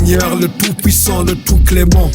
Seigneur, le tout-puissant, le tout-clément,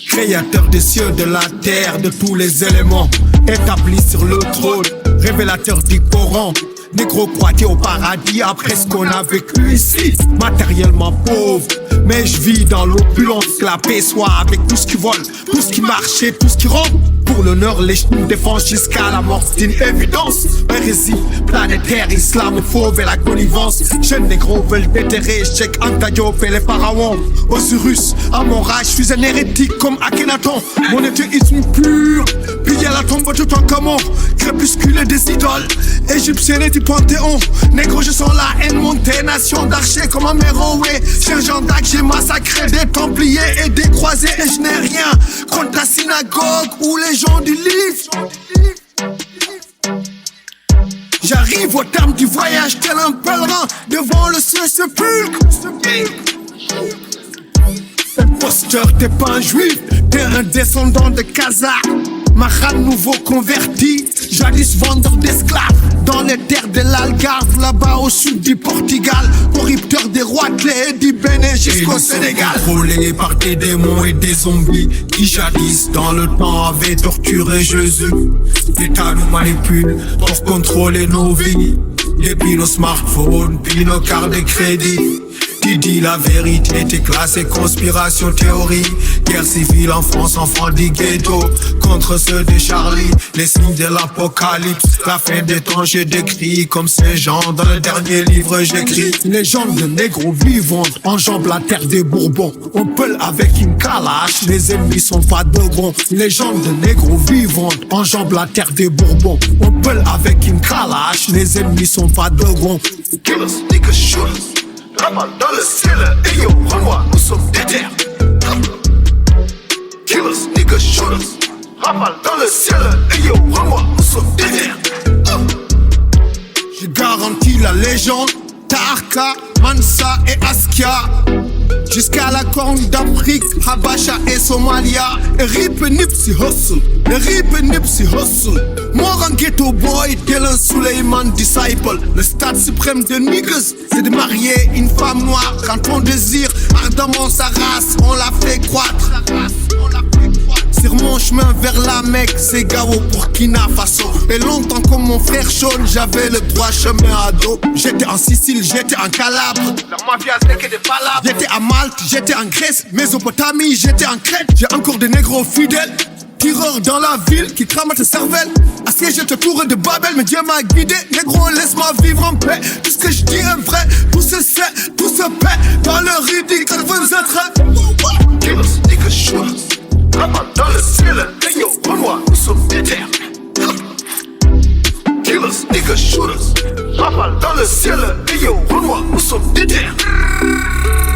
créateur des cieux, de la terre, de tous les éléments, établi sur le trône, révélateur du Coran. Négro croité au paradis après ce qu'on a vécu ici. Matériellement pauvre, mais je vis dans l'opulence. Que la paix soit avec tout ce qui vole, tout ce qui marche et tout ce qui rentre. Pour l'honneur, les genoux défendent jusqu'à la mort, c'est une évidence. Hérésie planétaire, islamophobe et la connivence. Jeunes négros veulent déterrer Cheikh Anta Diop et les pharaons. Osiris, à mon rage, je suis un hérétique comme Akhenaton. Mon éthéisme pur, piller la tombe tout en commun. Crépuscule des idoles, égyptiennes et du Panthéon. Négro, je sens la haine monter, nation d'archers comme un Méroé. Sergent d'Arc, j'ai massacré des Templiers et des Croisés. Et je n'ai rien contre la synagogue ou les gens du livre. J'arrive au terme du voyage tel un pèlerin devant le Saint-Sépulcre. Imposteur, t'es pas un juif, t'es un descendant de Khazar. Mahan nouveau converti, jadis vendeur d'esclaves. Dans les terres de l'Algarve, là-bas au sud du Portugal. Corrupteur des rois clés et du Bénin jusqu'au Sénégal. Contrôlé par des démons et des zombies qui jadis dans le temps avaient torturé Jésus. L'État nous manipule pour contrôler nos vies. Depuis nos smartphones, puis nos cartes de crédit. Qui dit la vérité, t'es classé conspiration théorie. Guerre civile en France, enfants du ghetto contre ceux de Charlie. Les signes de l'apocalypse, la fin des temps j'ai décrit. Comme Saint Jean dans le dernier livre j'écris. Légende de négros vivants enjambe la terre des Bourbons. On peule avec une calache, les ennemis sont pas de gros. Légende de négros vivants enjambe la terre des Bourbons. On peule avec une calache, les ennemis sont pas de gros. Killers, niggas, shooters. Rafale dans le ciel, et yo, Renoir, nous sommes déter. Killers, niggas, shooters. Rafale dans le ciel, et yo, Renoir, nous sommes déter. J'ai garanti la légende, Tarka, Mansa et Askia. Jusqu'à la Corne d'Afrique, Habasha et Somalia. Et Rip Nipsey Hussle, et Rip Nipsey Hussle. Mort en ghetto boy, tel un Suleiman disciple. Le stade suprême de niggas, c'est de marier une femme noire. Quand on désire ardemment sa race, on la fait croître. Sur mon chemin vers la Mecque, c'est Gao pour Burkina Faso. Et longtemps comme mon frère Sean, j'avais le droit chemin à dos. J'étais en Sicile, j'étais en Calabre. La mafia c'est que des palabres. J'étais à Malte, j'étais en Grèce, Mésopotamie, j'étais en Crète. J'ai encore des négros fidèles, tireurs dans la ville qui crament ta cervelle. Assiégé autour de Babel, mais Dieu m'a guidé. Négro, laisse-moi vivre en paix. Tout ce que je dis est vrai, tout se sait, tout se paie. Dans le ridicule, vous êtes Killers, niggas, shooters. Rafale dans le ciel, et yo, Renoir, nous sommes déter. Killers, niggas, shooters. Rafale dans le ciel, et yo, Renoir, nous sommes déter.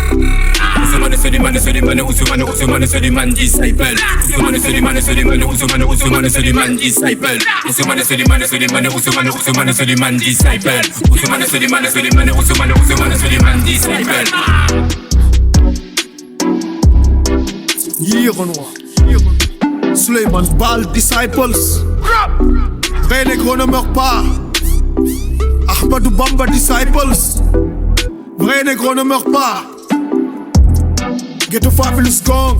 Ousmane Suleiman Suleiman Ousmane Ousmane Suleiman disciple. Ousmane Suleiman Suleiman Ousmane Ousmane Suleiman disciple. Ousmane Suleiman Suleiman Ousmane Ousmane Suleiman disciple. Ousmane Suleiman Suleiman Ousmane Ousmane Suleiman disciple. Hier Renoir, Suleiman Bal disciples. Vrai négro ne meurt pas. Ahmadou Bamba disciples. Vrai négro ne meurt pas. Ghetto Fabulous Gang,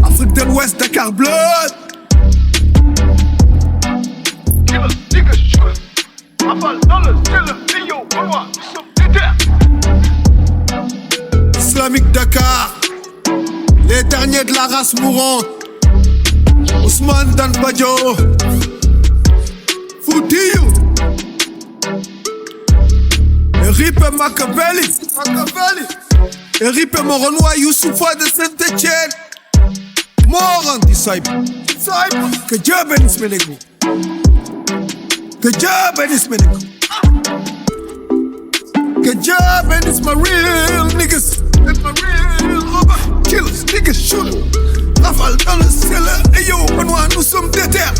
Afrique de l'Ouest, Dakar Blood. Killers, niggas, shooters. Rafale dans le ciel, et yo, Renoir, nous sommes déter. Islamique Dakar, les derniers de la race mourante. Ousmane Dan Badjo, Foutiou, Rip Machiavelli. Et Rip mon Renoir Youssoufa de Saint-Etienne. Mort en disciple. Que Dieu bénisse mes négros. Que Dieu bénisse mes négros. Que Dieu bénisse my real niggas. My real Robert. Killers, niggas, shooters. Rafale dans le ciel, et yo, Renoir, nous sommes déter.